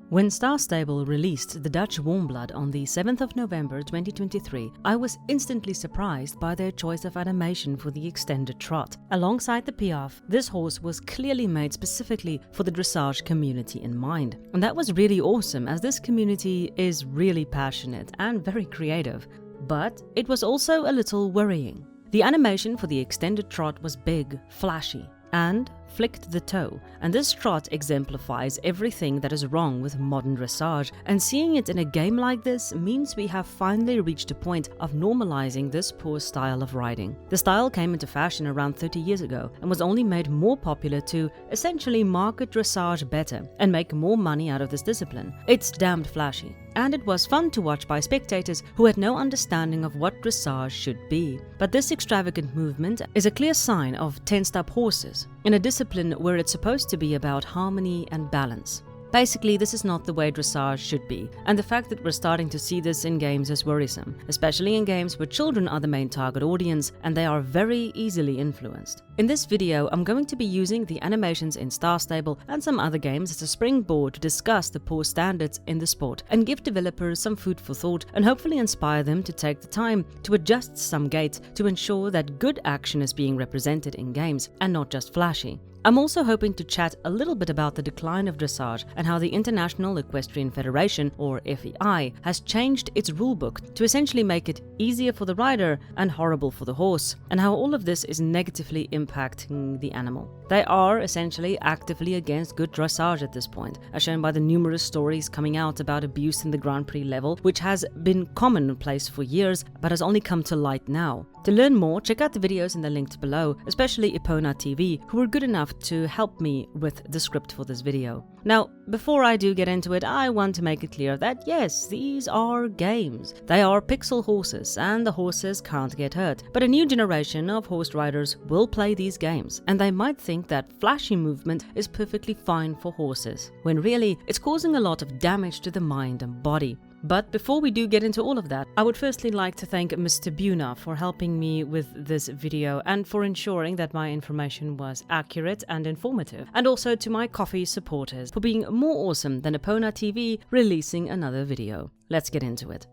When Star Stable released the Dutch Warmblood on the 7th of November 2023, I was instantly surprised by their choice of animation for the extended trot. Alongside the Piaffe, this horse was clearly made specifically for the dressage community in mind. And that was really awesome, as this community is really passionate and very creative. But it was also a little worrying. The animation for the extended trot was big, flashy, and flicked the toe, and this trot exemplifies everything that is wrong with modern dressage, and seeing it in a game like this means we have finally reached a point of normalizing this poor style of riding. The style came into fashion around 30 years ago and was only made more popular to essentially market dressage better and make more money out of this discipline. It's damned flashy, and it was fun to watch by spectators who had no understanding of what dressage should be. But this extravagant movement is a clear sign of tensed-up horses, in a discipline where it's supposed to be about harmony and balance. Basically, this is not the way dressage should be, and the fact that we're starting to see this in games is worrisome, especially in games where children are the main target audience and they are very easily influenced. In this video, I'm going to be using the animations in Star Stable and some other games as a springboard to discuss the poor standards in the sport and give developers some food for thought and hopefully inspire them to take the time to adjust some gates to ensure that good action is being represented in games and not just flashy. I'm also hoping to chat a little bit about the decline of dressage and how the International Equestrian Federation, or FEI, has changed its rulebook to essentially make it easier for the rider and horrible for the horse, and how all of this is negatively impacting the animal. They are essentially actively against good dressage at this point, as shown by the numerous stories coming out about abuse in the Grand Prix level, which has been commonplace for years but has only come to light now. To learn more, check out the videos in the link below, especially Epona TV, who were good enough to help me with the script for this video. Now, before I do get into it, I want to make it clear that yes, these are games. They are pixel horses, and the horses can't get hurt. But a new generation of horse riders will play these games, and they might think that flashy movement is perfectly fine for horses, when really it's causing a lot of damage to the mind and body. But before we do get into all of that, I would firstly like to thank Mr. Buna for helping me with this video and for ensuring that my information was accurate and informative, and also to my coffee supporters for being more awesome than Epona TV releasing another video. Let's get into it.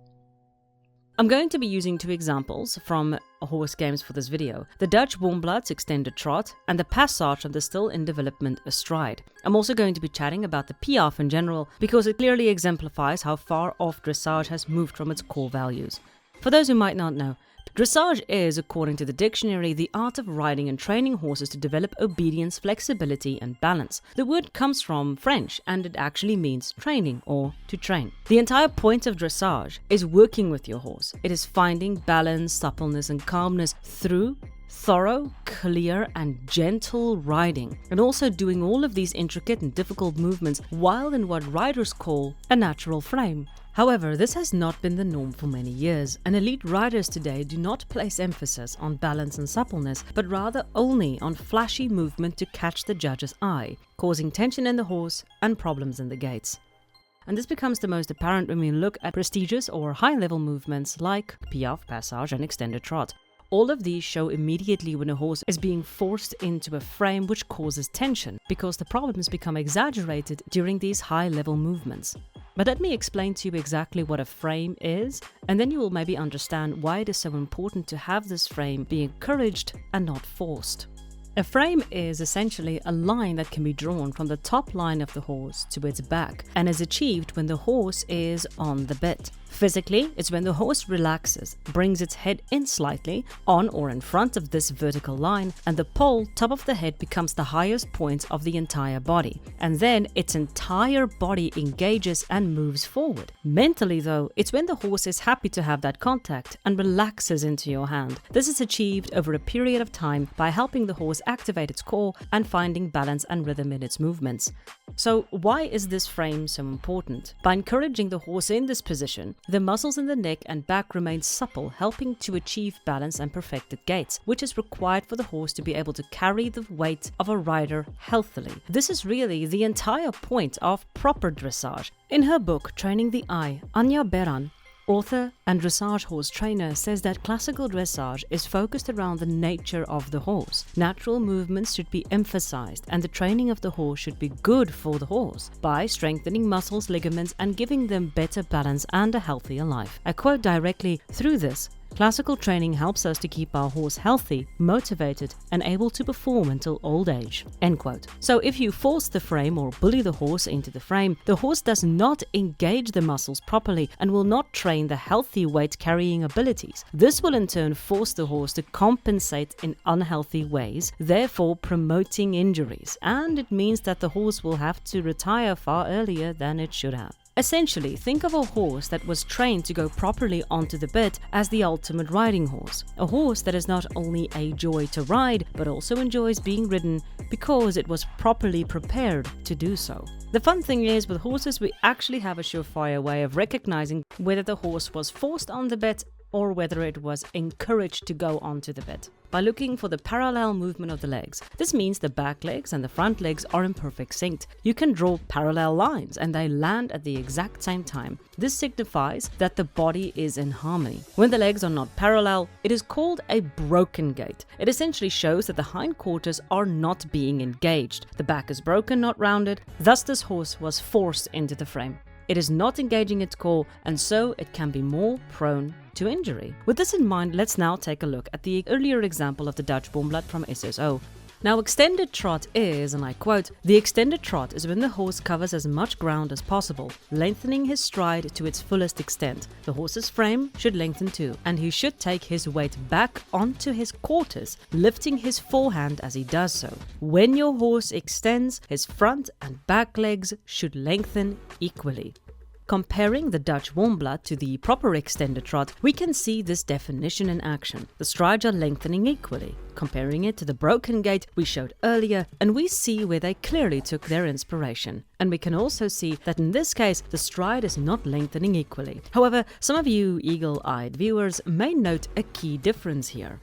I'm going to be using two examples from horse games for this video: the Dutch Warmblood's extended trot and the passage of the still in development Astray. I'm also going to be chatting about the Piaffe in general because it clearly exemplifies how far off dressage has moved from its core values. For those who might not know, dressage is, according to the dictionary, the art of riding and training horses to develop obedience, flexibility, and balance. The word comes from French and it actually means training or to train. The entire point of dressage is working with your horse. It is finding balance, suppleness, and calmness through thorough, clear, and gentle riding, and also doing all of these intricate and difficult movements while in what riders call a natural frame. However, this has not been the norm for many years, and elite riders today do not place emphasis on balance and suppleness, but rather only on flashy movement to catch the judge's eye, causing tension in the horse and problems in the gaits. And this becomes the most apparent when we look at prestigious or high-level movements like Piaffe, passage, and extended trot. All of these show immediately when a horse is being forced into a frame which causes tension, because the problems become exaggerated during these high-level movements. But let me explain to you exactly what a frame is, and then you will maybe understand why it is so important to have this frame be encouraged and not forced. A frame is essentially a line that can be drawn from the top line of the horse to its back, and is achieved when the horse is on the bit. Physically, it's when the horse relaxes, brings its head in slightly, on or in front of this vertical line, and the pole, top of the head, becomes the highest point of the entire body. And then its entire body engages and moves forward. Mentally though, it's when the horse is happy to have that contact and relaxes into your hand. This is achieved over a period of time by helping the horse activate its core and finding balance and rhythm in its movements. So why is this frame so important? By encouraging the horse in this position, the muscles in the neck and back remain supple, helping to achieve balance and perfected gaits, which is required for the horse to be able to carry the weight of a rider healthily. This is really the entire point of proper dressage. In her book, Training the Eye, Anja Beran Author and dressage horse trainer says that classical dressage is focused around the nature of the horse. Natural movements should be emphasized, and the training of the horse should be good for the horse by strengthening muscles, ligaments, and giving them better balance and a healthier life. I quote directly, "Through this, classical training helps us to keep our horse healthy, motivated, and able to perform until old age." End quote. So if you force the frame or bully the horse into the frame, the horse does not engage the muscles properly and will not train the healthy weight-carrying abilities. This will in turn force the horse to compensate in unhealthy ways, therefore promoting injuries, and it means that the horse will have to retire far earlier than it should have. Essentially, think of a horse that was trained to go properly onto the bit as the ultimate riding horse. A horse that is not only a joy to ride, but also enjoys being ridden because it was properly prepared to do so. The fun thing is, with horses, we actually have a surefire way of recognizing whether the horse was forced on the bit or whether it was encouraged to go onto the bit, by looking for the parallel movement of the legs. This means the back legs and the front legs are in perfect sync. You can draw parallel lines and they land at the exact same time. This signifies that the body is in harmony. When the legs are not parallel, it is called a broken gait. It essentially shows that the hindquarters are not being engaged. The back is broken, not rounded. Thus, this horse was forced into the frame. It is not engaging its core, and so it can be more prone to injury. With this in mind, let's now take a look at the earlier example of the Dutch Warmblood from SSO. Now, extended trot is, and I quote, "The extended trot is when the horse covers as much ground as possible, lengthening his stride to its fullest extent. The horse's frame should lengthen too, and he should take his weight back onto his quarters, lifting his forehand as he does so. When your horse extends, his front and back legs should lengthen equally." Comparing the Dutch Warmblood to the proper extended trot, we can see this definition in action. The strides are lengthening equally. Comparing it to the broken gait we showed earlier, and we see where they clearly took their inspiration. And we can also see that in this case, the stride is not lengthening equally. However, some of you eagle-eyed viewers may note a key difference here.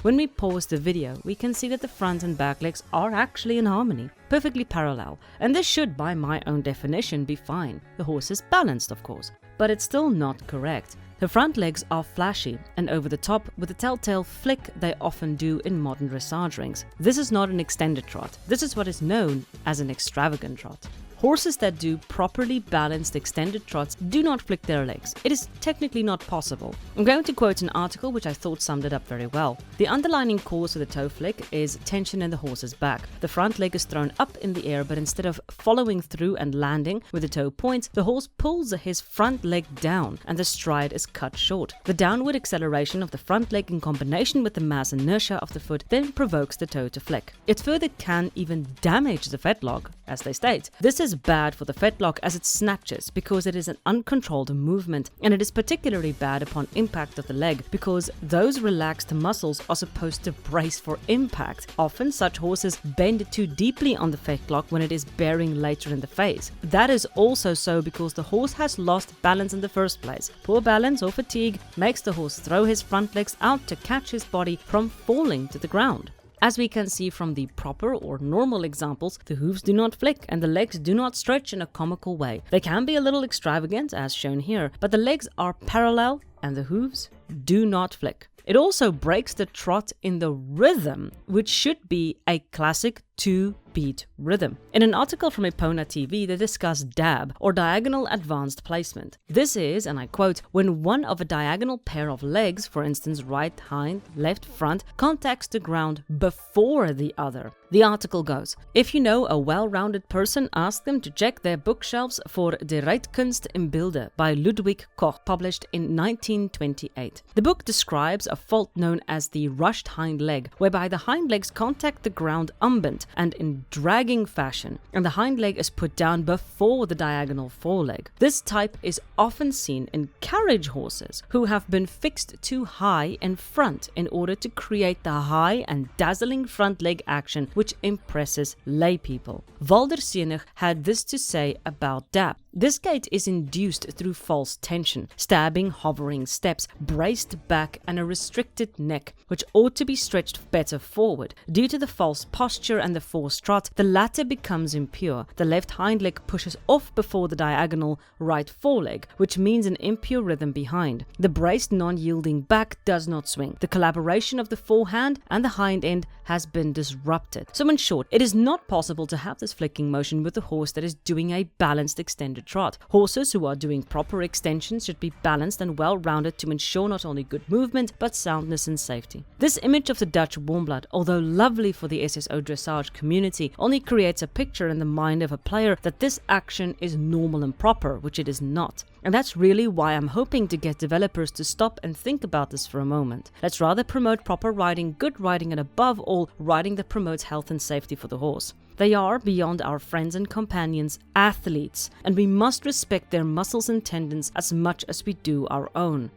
When we pause the video, we can see that the front and back legs are actually in harmony, perfectly parallel, and this should, by my own definition, be fine. The horse is balanced, of course, but it's still not correct. The front legs are flashy and over the top with the telltale flick they often do in modern dressage rings. This is not an extended trot. This is what is known as an extravagant trot. Horses that do properly balanced extended trots do not flick their legs. It is technically not possible. I'm going to quote an article which I thought summed it up very well. The underlying cause of the toe flick is tension in the horse's back. The front leg is thrown up in the air, but instead of following through and landing where the toe points, the horse pulls his front leg down and the stride is cut short. The downward acceleration of the front leg in combination with the mass inertia of the foot then provokes the toe to flick. It further can even damage the fetlock, as they state. This is bad for the fetlock as it snatches because it is an uncontrolled movement, and it is particularly bad upon impact of the leg because those relaxed muscles are supposed to brace for impact. Often such horses bend too deeply on the fetlock when it is bearing later in the phase. That is also so because the horse has lost balance in the first place. Poor balance or fatigue makes the horse throw his front legs out to catch his body from falling to the ground. As we can see from the proper or normal examples, the hooves do not flick and the legs do not stretch in a comical way. They can be a little extravagant as shown here, but the legs are parallel and the hooves do not flick. It also breaks the trot in the rhythm, which should be a classic 2-beat rhythm. In an article from Epona TV, they discuss DAB, or diagonal advanced placement. This is, and I quote, when one of a diagonal pair of legs, for instance right hind, left front, contacts the ground before the other. The article goes, if you know a well-rounded person, ask them to check their bookshelves for De Reitkunst im Bilde by Ludwig Koch, published in 1928. The book describes a fault known as the rushed hind leg, whereby the hind legs contact the ground unbent and in dragging fashion, and the hind leg is put down before the diagonal foreleg. This type is often seen in carriage horses who have been fixed too high in front in order to create the high and dazzling front leg action which impresses lay people. Foldager had this to say about DAB. This gait is induced through false tension, stabbing, hovering steps, braced back and a restricted neck, which ought to be stretched better forward. Due to the false posture and the forced trot, the latter becomes impure. The left hind leg pushes off before the diagonal right foreleg, which means an impure rhythm behind. The braced non-yielding back does not swing. The collaboration of the forehand and the hind end has been disrupted. So in short, it is not possible to have this flicking motion with a horse that is doing a balanced extended trot. Horses who are doing proper extensions should be balanced and well-rounded to ensure not only good movement, but soundness and safety. This image of the Dutch Warmblood, although lovely for the SSO dressage community, only creates a picture in the mind of a player that this action is normal and proper, which it is not. And that's really why I'm hoping to get developers to stop and think about this for a moment. Let's rather promote proper riding, good riding, and above all, riding that promotes health and safety for the horse. They are, beyond our friends and companions, athletes, and we must respect their muscles and tendons as much as we do our own.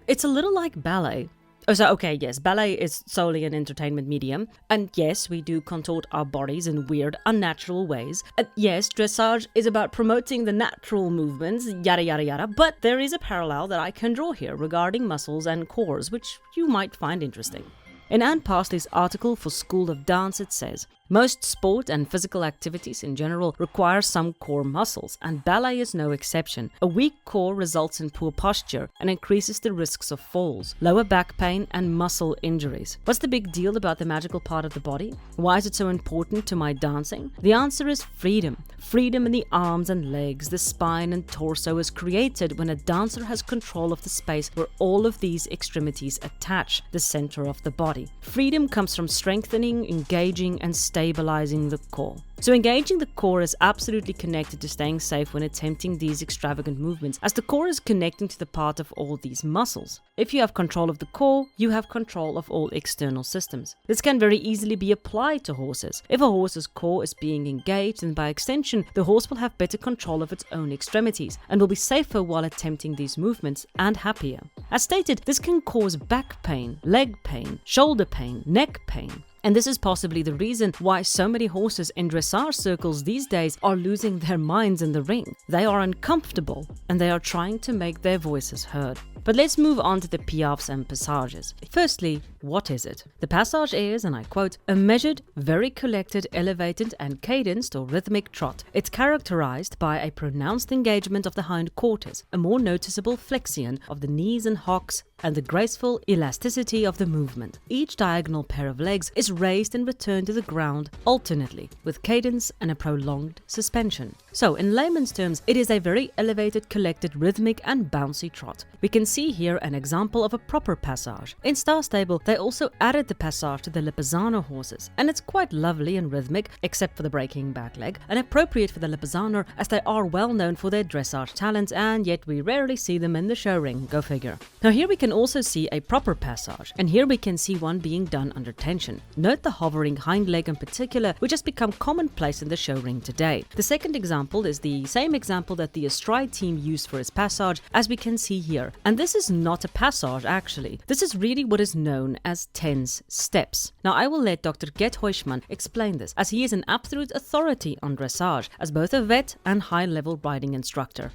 It's a little like ballet. Ballet is solely an entertainment medium, and yes, we do contort our bodies in weird, unnatural ways. And yes, dressage is about promoting the natural movements, yada yada yada, but there is a parallel that I can draw here regarding muscles and cores, which you might find interesting. In Anne Parsley's article for School of Dance, it says, most sport and physical activities in general require some core muscles, and ballet is no exception. A weak core results in poor posture and increases the risks of falls, lower back pain, and muscle injuries. What's the big deal about the magical part of the body? Why is it so important to my dancing? The answer is freedom. Freedom in the arms and legs, the spine and torso is created when a dancer has control of the space where all of these extremities attach, the center of the body. Freedom comes from strengthening, engaging, and stabilizing the core. So engaging the core is absolutely connected to staying safe when attempting these extravagant movements, as the core is connecting to the part of all these muscles. If you have control of the core, you have control of all external systems. This can very easily be applied to horses. If a horse's core is being engaged, then by extension, the horse will have better control of its own extremities and will be safer while attempting these movements and happier. As stated, this can cause back pain, leg pain, shoulder pain, neck pain. And this is possibly the reason why so many horses in dressage circles these days are losing their minds in the ring. They are uncomfortable and they are trying to make their voices heard. But let's move on to the piaffes and passages. Firstly, what is it? The passage is, and I quote, a measured, very collected, elevated and cadenced or rhythmic trot. It's characterized by a pronounced engagement of the hind quarters, a more noticeable flexion of the knees and hocks, and the graceful elasticity of the movement. Each diagonal pair of legs is raised and returned to the ground alternately, with cadence and a prolonged suspension. So, in layman's terms, it is a very elevated, collected, rhythmic and bouncy trot. We can see here an example of a proper passage. In Star Stable, they also added the passage to the Lipizzaner horses, and it's quite lovely and rhythmic, except for the breaking back leg, and appropriate for the Lipizzaner as they are well known for their dressage talents, and yet we rarely see them in the show ring, go figure. Now here we can also see a proper passage, and here we can see one being done under tension. Note the hovering hind leg in particular, which has become commonplace in the show ring today. The second example is the same example that the Astray team used for its passage, as we can see here. And this is not a passage actually. This is really what is known as tense steps. Now I will let Dr. Gert Huysman explain this, as he is an absolute authority on dressage, as both a vet and high-level riding instructor.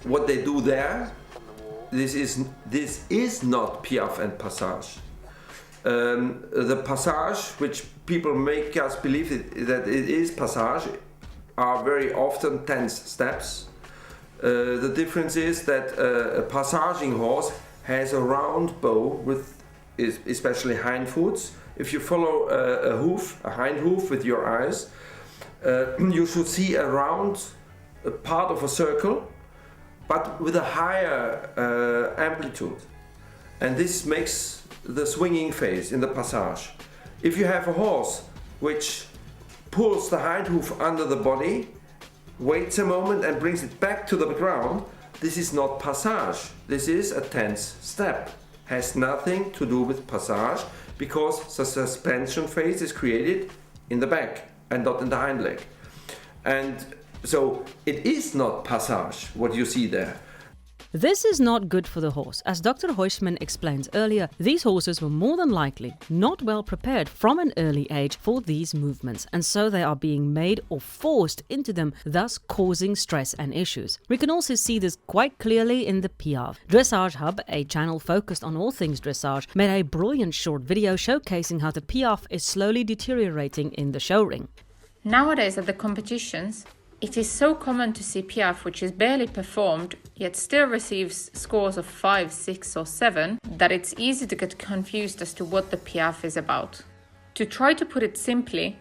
What they do there, this is not piaffe and passage. The passage, which people make us believe that it is passage, are very often tense steps. The difference is that a passaging horse has a round bow with especially hindfoots. If you follow a hind hoof with your eyes, you should see a round part of a circle, but with a higher amplitude. And this makes the swinging phase in the passage. If you have a horse which pulls the hind hoof under the body, waits a moment and brings it back to the ground, this is not passage. This is a tense step. Has nothing to do with passage, because the suspension phase is created in the back and not in the hind leg. And so it is not passage what you see there. This is not good for the horse. As Dr. Huysman explains earlier, these horses were more than likely not well prepared from an early age for these movements, and so they are being made or forced into them, thus causing stress and issues. We can also see this quite clearly in the Piaffe. Dressage Hub, a channel focused on all things dressage, made a brilliant short video showcasing how the Piaffe is slowly deteriorating in the show ring. Nowadays at the competitions, it is so common to see Piaffe which is barely performed, yet still receives scores of 5, 6 or 7, that it's easy to get confused as to what the Piaffe is about. To try to put it simply,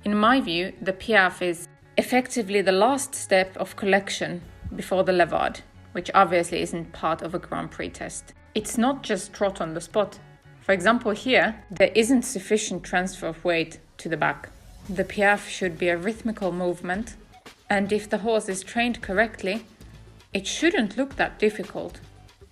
in my view, the Piaffe is effectively the last step of collection before the levade, which obviously isn't part of a Grand Prix test. It's not just trot on the spot. For example here, there isn't sufficient transfer of weight to the back. The Piaffe should be a rhythmical movement, and if the horse is trained correctly, it shouldn't look that difficult.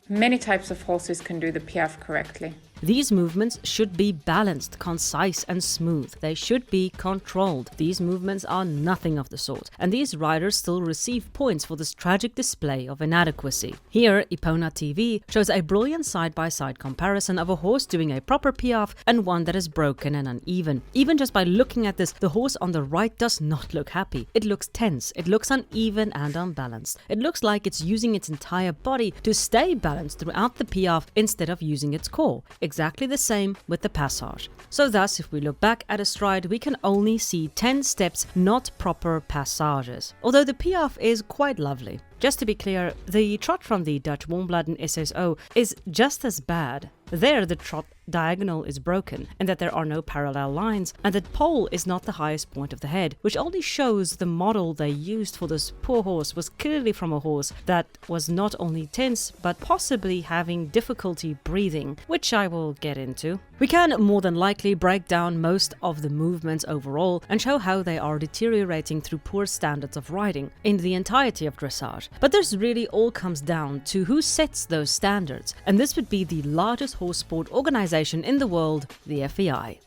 Many types of horses can do the Piaffe correctly. These movements should be balanced, concise and smooth. They should be controlled. These movements are nothing of the sort, and these riders still receive points for this tragic display of inadequacy. Here, Epona TV shows a brilliant side-by-side comparison of a horse doing a proper Piaffe and one that is broken and uneven. Even just by looking at this, the horse on the right does not look happy. It looks tense, it looks uneven and unbalanced. It looks like it's using its entire body to stay balanced throughout the Piaffe instead of using its core. Exactly the same with the passage. So thus, if we look back at a stride, we can only see 10 steps, not proper passages. Although the Piaffe is quite lovely. Just to be clear, the trot from the Dutch Warmblood and SSO is just as bad. There, the trot diagonal is broken, and that there are no parallel lines, and that pole is not the highest point of the head, which only shows the model they used for this poor horse was clearly from a horse that was not only tense, but possibly having difficulty breathing, which I will get into. We can more than likely break down most of the movements overall and show how they are deteriorating through poor standards of riding in the entirety of dressage. But this really all comes down to who sets those standards, and this would be the largest horse sport organization in the world, the FEI.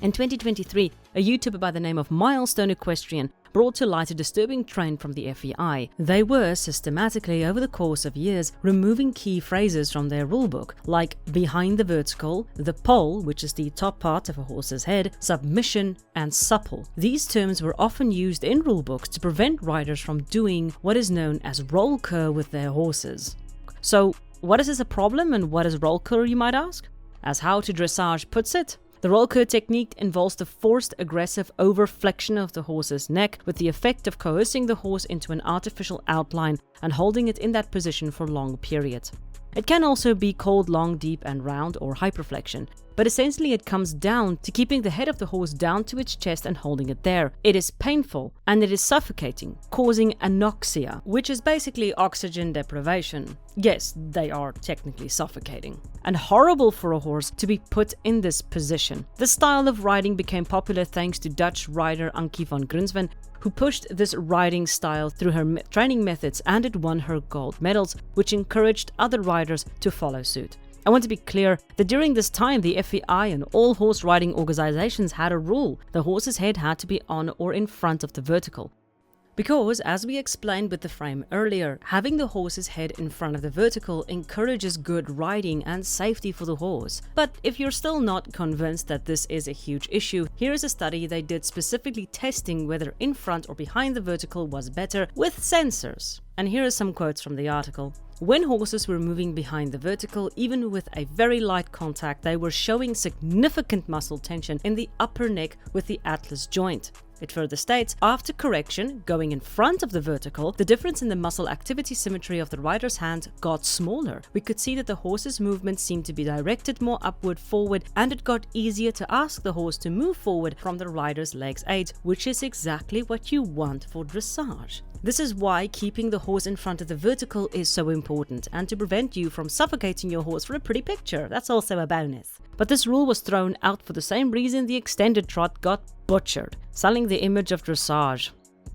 In 2023, a YouTuber by the name of Milestone Equestrian brought to light a disturbing trend from the FEI. They were systematically, over the course of years, removing key phrases from their rulebook, like behind the vertical, the pole, which is the top part of a horse's head, submission, and supple. These terms were often used in rulebooks to prevent riders from doing what is known as Rollkur with their horses. So, what is this a problem, and what is Rollkur, you might ask? As How to Dressage puts it, the Rollkur technique involves the forced aggressive overflexion of the horse's neck with the effect of coercing the horse into an artificial outline and holding it in that position for long periods. It can also be called long, deep and round or hyperflexion, but essentially it comes down to keeping the head of the horse down to its chest and holding it there. It is painful and it is suffocating, causing anoxia, which is basically oxygen deprivation. Yes, they are technically suffocating. And horrible for a horse to be put in this position. This style of riding became popular thanks to Dutch rider Ankie van Grunsven, who pushed this riding style through her training methods, and it won her gold medals, which encouraged other riders to follow suit. I want to be clear that during this time the FEI and all horse riding organizations had a rule: the horse's head had to be on or in front of the vertical. Because, as we explained with the frame earlier, having the horse's head in front of the vertical encourages good riding and safety for the horse. But if you're still not convinced that this is a huge issue, here is a study they did specifically testing whether in front or behind the vertical was better with sensors. And here are some quotes from the article. When horses were moving behind the vertical, even with a very light contact, they were showing significant muscle tension in the upper neck with the atlas joint. It further states, after correction, going in front of the vertical, the difference in the muscle activity symmetry of the rider's hand got smaller. We could see that the horse's movement seemed to be directed more upward forward, and it got easier to ask the horse to move forward from the rider's legs' aids, which is exactly what you want for dressage. This is why keeping the horse in front of the vertical is so important, and to prevent you from suffocating your horse for a pretty picture. That's also a bonus. But this rule was thrown out for the same reason the extended trot got butchered, selling the image of dressage.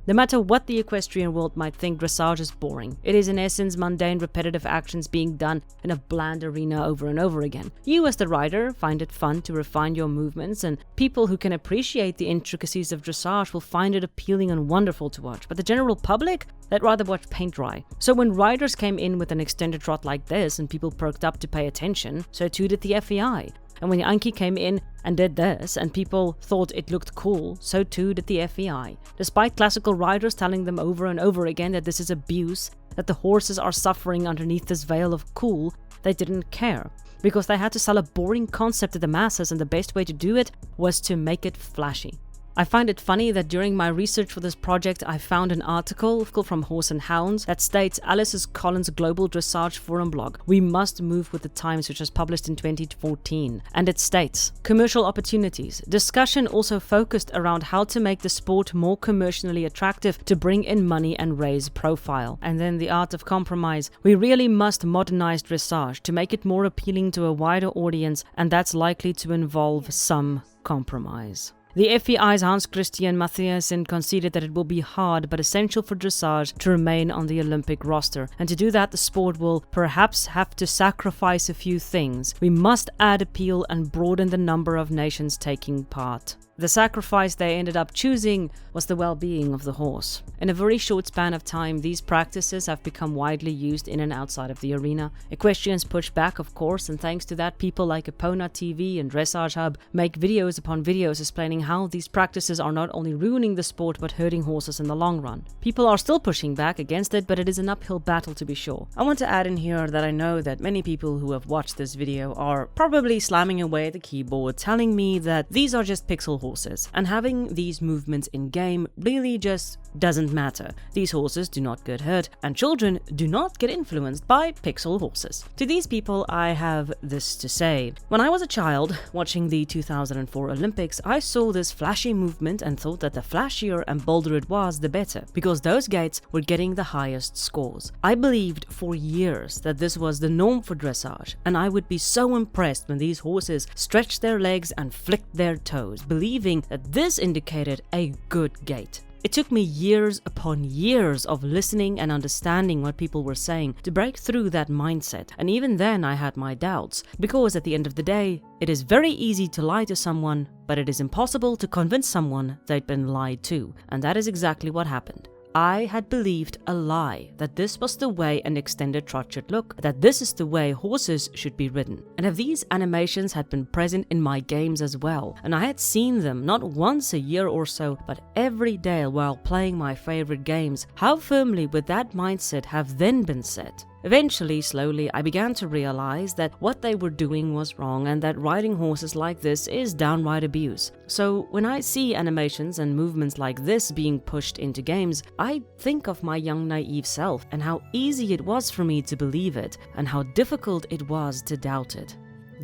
No matter what the equestrian world might think, dressage is boring. It is in essence mundane, repetitive actions being done in a bland arena over and over again. You as the rider find it fun to refine your movements, and people who can appreciate the intricacies of dressage will find it appealing and wonderful to watch. But the general public, they'd rather watch paint dry. So when riders came in with an extended trot like this and people perked up to pay attention, so too did the FEI. And when Anki came in and did this and people thought it looked cool, so too did the FEI. Despite classical riders telling them over and over again that this is abuse, that the horses are suffering underneath this veil of cool, they didn't care. Because they had to sell a boring concept to the masses, and the best way to do it was to make it flashy. I find it funny that during my research for this project, I found an article from Horse and Hounds that states Alice's Collins Global Dressage Forum blog, "We Must Move with the Times," which was published in 2014. And it states, commercial opportunities. Discussion also focused around how to make the sport more commercially attractive to bring in money and raise profile. And then the art of compromise. We really must modernize dressage to make it more appealing to a wider audience, and that's likely to involve some compromise. The FEI's Hans Christian Mathiasen conceded that it will be hard but essential for dressage to remain on the Olympic roster, and to do that the sport will perhaps have to sacrifice a few things. We must add appeal and broaden the number of nations taking part. The sacrifice they ended up choosing was the well-being of the horse. In a very short span of time, these practices have become widely used in and outside of the arena. Equestrians push back, of course, and thanks to that, people like Epona TV and Dressage Hub make videos upon videos explaining how these practices are not only ruining the sport but hurting horses in the long run. People are still pushing back against it, but it is an uphill battle to be sure. I want to add in here that I know that many people who have watched this video are probably slamming away at the keyboard, telling me that these are just pixel horses, and having these movements in game really just doesn't matter. These horses do not get hurt, and children do not get influenced by pixel horses. To these people, I have this to say. When I was a child, watching the 2004 Olympics, I saw this flashy movement and thought that the flashier and bolder it was, the better, because those gaits were getting the highest scores. I believed for years that this was the norm for dressage, and I would be so impressed when these horses stretched their legs and flicked their toes, believing that this indicated a good gait. It took me years upon years of listening and understanding what people were saying to break through that mindset, and even then I had my doubts, because at the end of the day, it is very easy to lie to someone, but it is impossible to convince someone they'd been lied to, and that is exactly what happened. I had believed a lie, that this was the way an extended trot should look, that this is the way horses should be ridden. And if these animations had been present in my games as well, and I had seen them not once a year or so, but every day while playing my favorite games, how firmly would that mindset have then been set? Eventually, slowly, I began to realize that what they were doing was wrong and that riding horses like this is downright abuse. So when I see animations and movements like this being pushed into games, I think of my young naive self and how easy it was for me to believe it and how difficult it was to doubt it.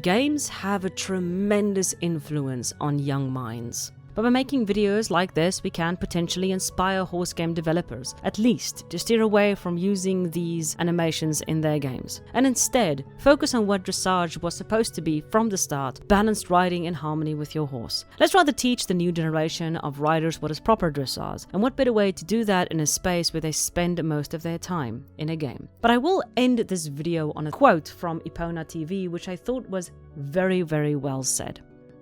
Games have a tremendous influence on young minds. But by making videos like this, we can potentially inspire horse game developers, at least to steer away from using these animations in their games, and instead focus on what dressage was supposed to be from the start, balanced riding in harmony with your horse. Let's rather teach the new generation of riders what is proper dressage, and what better way to do that in a space where they spend most of their time in a game. But I will end this video on a quote from Epona TV, which I thought was very, very well said.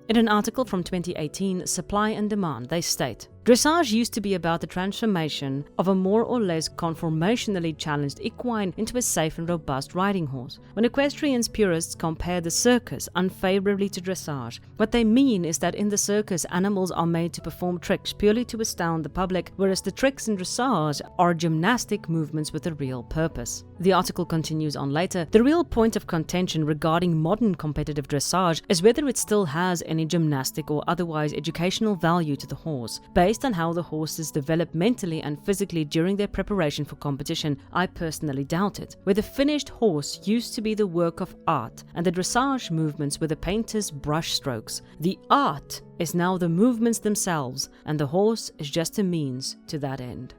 In an article from 2018, Supply and Demand, they state, dressage used to be about the transformation of a more or less conformationally challenged equine into a safe and robust riding horse. When equestrians purists compare the circus unfavorably to dressage, what they mean is that in the circus, animals are made to perform tricks purely to astound the public, whereas the tricks in dressage are gymnastic movements with a real purpose. The article continues on later. The real point of contention regarding modern competitive dressage is whether it still has any gymnastic or otherwise educational value to the horse. Based on how the horses develop mentally and physically during their preparation for competition, I personally doubt it. Where the finished horse used to be the work of art, and the dressage movements were the painter's brush strokes, the art is now the movements themselves, and the horse is just a means to that end.